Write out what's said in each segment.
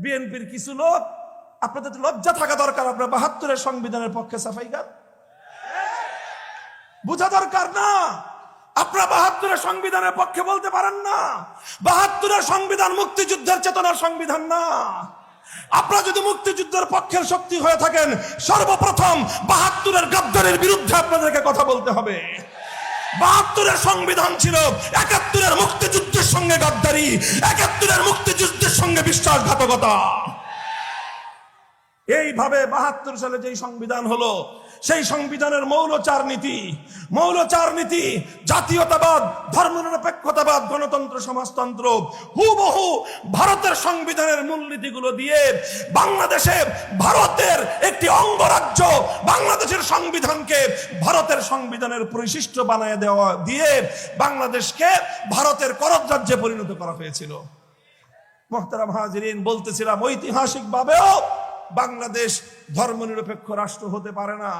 বিএনপির কিছু লোক, আপনাদের লজ্জা থাকা দরকার, আপনার ৭২-এর সংবিধানের পক্ষে সাফাই গান বোঝা দরকার না। আপনারা ৭২-এর সংবিধানের পক্ষে বলতে পারেন না। ৭২-এর সংবিধান মুক্তিযুদ্ধের চেতনার সংবিধান না। আপনারা যদি মুক্তিযুদ্ধের পক্ষের শক্তি হয়ে থাকেন, সর্বপ্রথম ৭২-এর গাদ্দারের বিরুদ্ধে আপনাদেরকে কথা বলতে হবে। ৭২-এর সংবিধান ছিল ৭১-এর মুক্তিযুদ্ধের সঙ্গে গাদ্দারি, ৭১-এর মুক্তিযুদ্ধের সঙ্গে বিশ্বাসঘাতকতা। এইভাবে ৭২ সালে যেই সংবিধান হলো, সেই সংবিধানের মৌলচার নীতি জাতীয়তাবাদ, ধর্মনিরপেক্ষতাবাদ, গণতন্ত্র, সমাজতন্ত্র হুবহু ভারতের সংবিধানের মূলনীতিগুলো দিয়ে বাংলাদেশে ভারতের একটি অঙ্গরাজ্য, বাংলাদেশের সংবিধানকে ভারতের সংবিধানের পরিশিষ্ট বানায় দেওয়া দিয়ে বাংলাদেশকে ভারতের করদরাজ্যে পরিণত করা হয়েছিল। মুহতারাম হাজিরিন, বলতেছিলাম ঐতিহাসিকভাবেও বাংলাদেশ ধর্মনিরপেক্ষ রাষ্ট্র হতে পারে না।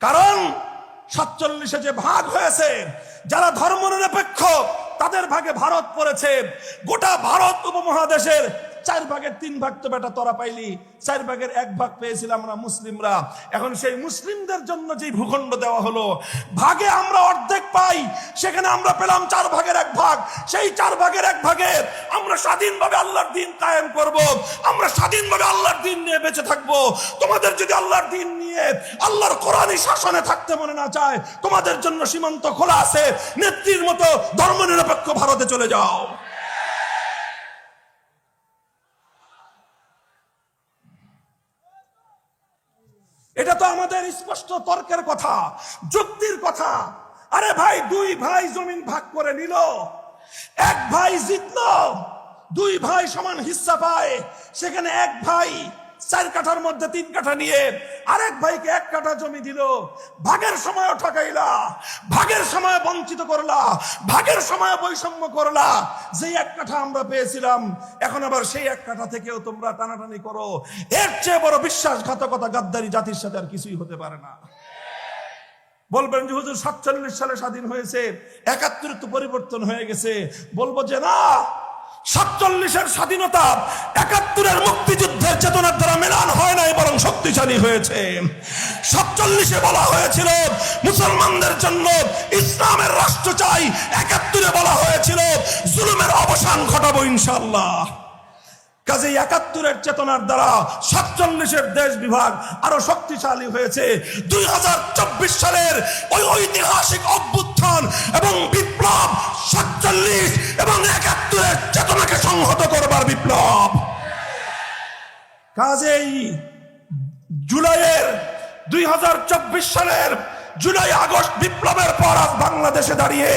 কারণ ৪৭-এ যে ভাগ হয়েছে, যারা ধর্মনিরপেক্ষ তাদের ভাগে ভারত পড়েছে। গোটা ভারত উপমহাদেশের ৪ ভাগের ৩ ভাগ তো বেটা তোরা পাইলি, ৪ ভাগের ১ ভাগ পেয়েছিলাম আমরা মুসলিমরা। এখন সেই মুসলিমদের জন্য যে ভূখণ্ড দেওয়া হলো, ভাগে আমরা অর্ধেক পাই, সেখানে আমরা পেলাম ৪ ভাগের ১ ভাগ। সেই ৪ ভাগের ১ ভাগে আমরা স্বাধীনভাবে আল্লাহর দ্বীন কায়েম করব, আমরা স্বাধীনভাবে আল্লাহর দ্বীন নিয়ে বেঁচে থাকবো। তোমাদের যদি আল্লাহর দ্বীন নিয়ে আল্লাহর কোরআনী শাসনে থাকতে মনে না চায়, তোমাদের জন্য সীমান্ত খোলা আছে, নেত্রীর মতো ধর্মনিরপেক্ষ ভারতে চলে যাও। এটা তো আমাদের স্পষ্ট তর্কের কথা, যুক্তির কথা। আরে ভাই, ২ ভাই জমিন ভাগ করে নিল, ১ ভাই জিতলো, ২ ভাই সমান হিস্সা পায়। সেখানে ১ ভাই ৪ কাঠার মধ্যে ৩ কাঠা নিয়ে আরেক ভাইকে ১ কাঠা জমি দিল। ভাগের সময় ঠকাইলা, ভাগের সময় বঞ্চিত করলা, ভাগের সময় বৈষম্য করলা। যে ১ কাঠা আমরা পেয়েছিলাম, এখন আবার সেই ১ কাঠা থেকেও তোমরা টানাটানি করো। এর চেয়ে বড় বিশ্বাসঘাতকতা, গাদ্দারি জাতির সাথে আর কিছুই হতে পারে না। বলবেন যে হুজুর ৪৭ সালে স্বাধীন হয়েছে, ৭১ তো পরিবর্তন হয়ে গেছে। বলবো যে না, ৪৭-এর স্বাধীনতা ৭১-এর মুক্তিযুদ্ধের চেতনার দ্বারা মেলান হয় নাই, বরং শক্তিশালী হয়েছে। ৪৭-এ বলা হয়েছিল মুসলমানদের জন্য ইসলামের রাষ্ট্র চাই, ৭১-এ বলা হয়েছিল জুলুমের অবসান ঘটাবো ইনশাআল্লাহ। কাজে ৭১-এর চেতনার দ্বারা ৪৭-এর দেশ বিভাগ আরো শক্তিশালী হয়েছে। ২০২৪ সালের ওই ঐতিহাসিক অভ্যুত্থান এবং বিপ্লব ৪৭ এবং ৭১-এর চেতনাকে সংহত করবার বিপ্লব। কাজেই জুলাইয়ের ২০২৪ সালের জুলাই আগস্ট বিপ্লবের পর আজ বাংলাদেশে দাঁড়িয়ে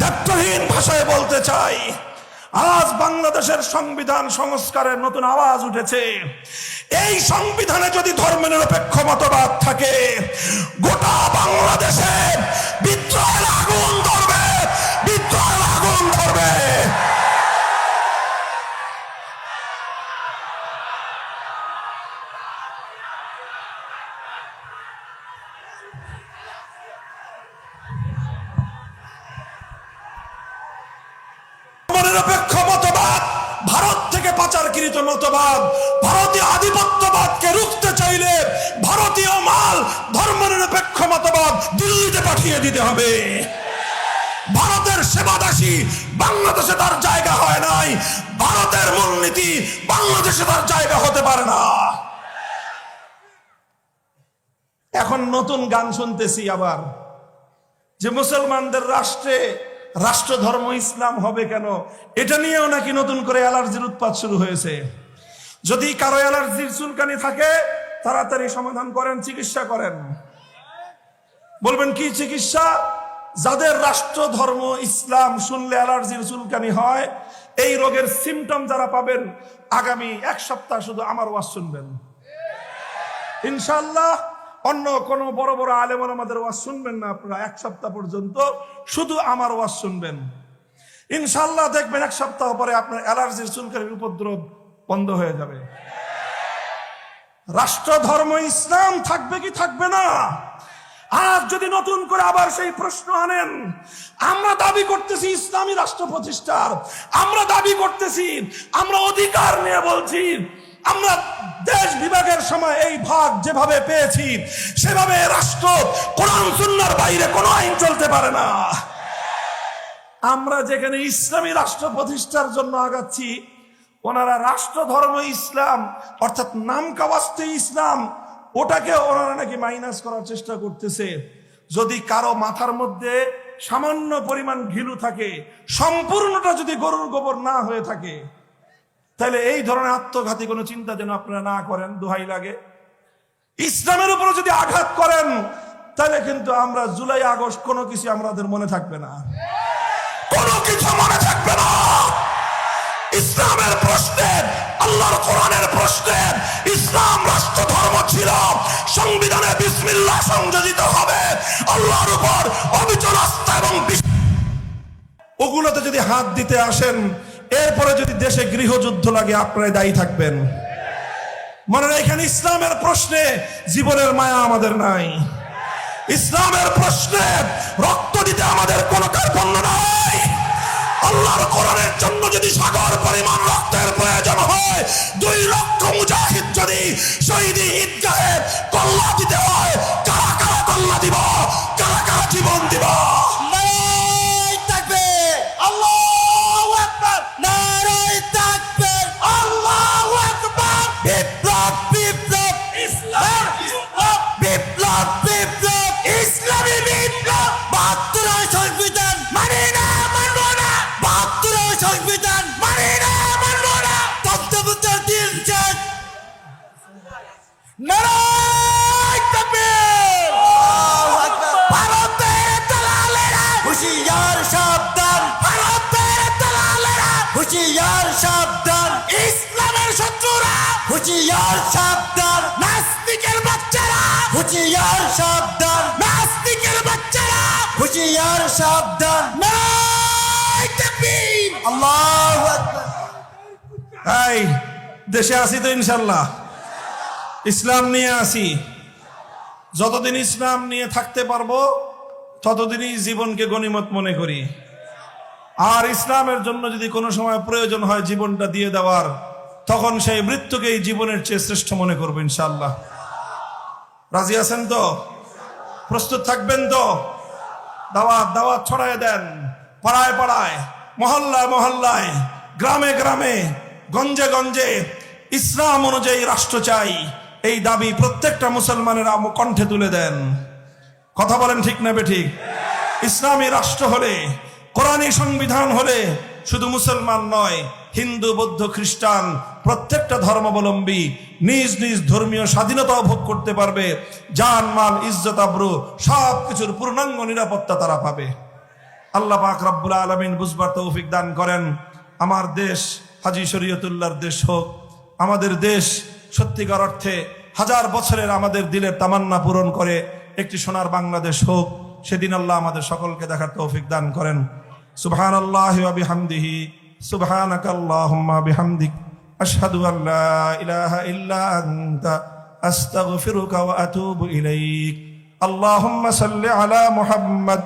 দায়িত্বহীন ভাষায় বলতে চাই, আজ বাংলাদেশের সংবিধান সংস্কারের নতুন আওয়াজ উঠেছে। এই সংবিধানে যদি ধর্মনিরপেক্ষ মতবাদ থাকে, গোটা বাংলাদেশে বিদ্রোহের আগুন ধরবে, বিদ্রোহের আগুন ধরবে। ধর্মনিরপেক্ষ মতবাদ ভারত থেকে পাচারকৃত মতবাদ। ভারতীয় আধিপত্যবাদকে রুখতে চাইলে ভারতীয় মাল ধর্মনিরপেক্ষ মতবাদ দিল্লিতে পাঠিয়ে দিতে হবে। ভারতের সেবাদাসী বাংলাদেশে তার জায়গা হয় নাই, ভারতের মূলনীতি বাংলাদেশে তার জায়গা হতে পারে না। এখন নতুন গান শুনতেছি আবার, যে মুসলমানদের রাষ্ট্রে রাষ্ট্র ধর্ম ইসলাম হবে কেন, এটা নিয়েও নাকি নতুন করে অ্যালার্জির উৎপাত শুরু হয়েছে। যদি কারো অ্যালার্জির চুলকানি থাকে, তাড়াতাড়ি সমাধান করেন, চিকিৎসা করেন। বলবেন কি চিকিৎসা? যাদের রাষ্ট্র ধর্ম ইসলাম শুনলে অ্যালার্জির চুলকানি হয়, এই রোগের সিমটম যারা পাবেন, আগামী ১ সপ্তাহ শুধু আমার ওয়াজ শুনবেন ইনশাআল্লাহ। অন্য কোন বড় বড় আলেম ওলামাদের ওয়াজ শুনবেন না আপনারা। ১ সপ্তাহ পর্যন্ত শুধু আমার ওয়াজ শুনবেন ইনশাআল্লাহ। দেখবেন ১ সপ্তাহ পরে আপনার অ্যালার্জির চুলকানির উপদ্রব বন্ধ হয়ে যাবে। রাষ্ট্র ধর্ম ইসলাম থাকবে কি থাকবে না? আজ যদি নতুন করে আবার সেই প্রশ্ন আনেন, আমরা দাবি করতেছি ইসলামী রাষ্ট্র প্রতিষ্ঠার, আমরা দাবি করতেছি, আমরা অধিকার নিয়ে বলছি, আমরা দেশ বিভাগের সময় এই ভাগ যেভাবে পেয়েছি সেভাবে রাষ্ট্র কোরআন সুন্নাহর বাইরে কোনো আইন চলতে পারে না। আমরা যেখানে ইসলামী রাষ্ট্র প্রতিষ্ঠার জন্য আগাচ্ছি, ওনারা রাষ্ট্র ধর্ম ইসলাম অর্থাৎ নাম কাওয়াস্তে ইসলাম, ওটাকে ওনারা নাকি মাইনাস করার চেষ্টা করতেছে। যদি কারো মাথার মধ্যে সামান্য পরিমাণ ঘিলু থাকে, সম্পূর্ণটা যদি গরুর গোবর না হয়ে থাকে, তাহলে এই ধরনের আত্মঘাতী কোনো চিন্তা যেন আপনারা না করেন, দোহাই লাগে। ইসলামের উপর যদি আঘাত করেন তাহলে কিন্তু আমরা জুলাই আগস্ট কোনো কিছু আমাদের মনে থাকবে না, কোনো কিছু মনে থাকবে না। ইসলামের প্রশ্নে, আল্লাহর কোরআনের প্রশ্নে ইসলাম রাষ্ট্র ধর্ম ছিল, সংবিধানে বিসমিল্লাহ সংযোজিত হবে, আল্লাহর উপর অবিচল আস্থা এবং ওগুলোতে যদি হাত দিতে আসেন, এরপরে যদি দেশে গৃহযুদ্ধ লাগে আপনারাই দায়ী থাকবেন। মনে রাখেন, ইসলামের প্রশ্নে জীবনের মায়া আমাদের নাই, ইসলামের প্রশ্নে রক্ত দিতে আমাদের কোনো কার্পণ্য নাই। আল্লাহর কোরআনের জন্য যদি সাগর পরিমাণ রক্তের প্রয়োজন হয়, 2 লক্ষ মুজাহিদ যদি শহীদি ঈদগাহে কল্লা দিতে হয়, কারা কারা কল্লা দিব, কারা কারা জীবন দিব? নারায়ে তাকবীর, আল্লাহু আকবার, নারায়ে তাকবীর, আল্লাহু আকবার। বিপ্লব বিপ্লব, ইসলাম বিপ্লব, বিপ্লব বিপ্লব, ইসলামী বিপ্লব। 72 সংবিধান মানে না, মানবো না। 72 সংবিধান মানে না, মানবো না। তত্ত্বাবধায়ক দিন শেষ। নারায়ে তাকবীর, আল্লাহু আকবার। ভারতের দালালেরা হুঁশিয়ার সাবধান, ভারতের দালালেরা হুঁশিয়ার সাবধান, ইসলামের শত্রুরা হুঁশিয়ার সাবধান, নাস্তিকের বাচ্চারা হুঁশিয়ার সাবধান, নাস্তিকের বাচ্চারা হুঁশিয়ার সাবধান। নারায়ে তাকবীর, আল্লাহু আকবার। এই দেশে আসি তো ইনশাল্লাহ, ইসলাম নিয়ে আসি। যতদিন ইসলাম নিয়ে থাকতে পারবো ততদিনই জীবনকে গনিমত মনে করি। আর ইসলামের জন্য যদি কোনো সময় প্রয়োজন হয় জীবনটা দিয়ে দেওয়ার, তখন সেই মৃত্যুকেই জীবনের চেয়ে শ্রেষ্ঠ মনে করবো ইনশাআল্লাহ। রাজি আছেন তো? প্রস্তুত থাকবেন তো? দাওয়াত দাওয়াত ছড়ায় দেন, পাড়ায় পাড়ায়, মহল্লায় মহল্লায়, গ্রামে গ্রামে, গঞ্জে গঞ্জে ইসলাম অনুযায়ী রাষ্ট্র চাই, এই দাবি প্রত্যেকটা মুসলমানের কণ্ঠে তুলে দেন। কথা বলেন ঠিক না বেঠিক? ইসলামী রাষ্ট্র হলে, কোরআনী সংবিধান হলে শুধু মুসলমান নয়, হিন্দু বৌদ্ধ খ্রিস্টান প্রত্যেকটা ধর্মাবলম্বী নিজ নিজ ধর্মীয় স্বাধীনতা ভোগ করতে পারবে, জান মাল ইজ্জত আবরু সব কিছুর পূর্ণাঙ্গ নিরাপত্তা তারা পাবে। আল্লাহ পাক রব্বুল আলামিন বুঝবার তৌফিক দান করেন। আমার দেশ হাজী শরীয়তুল্লাহর দেশ হোক, আমাদের দেশ সত্যিকার অর্থে হাজার বছরের আমাদের দিলের তামান্না পূরণ করে একটি সোনার বাংলাদেশ হোক, সেদিন আল্লাহ আমাদের সকলকে দেখার তৌফিক দান করেন। সুবহানাল্লাহি ওয়া বিহামদিহি, সুবহানাকাল্লাহুম্মা বিহামদিক, আশহাদু আল্লা ইলাহা ইল্লা আনতা, আস্তাগফিরুকা ওয়া আতুবু ইলাইক। আল্লাহুম্মা সাল্লি আলা মুহাম্মদ।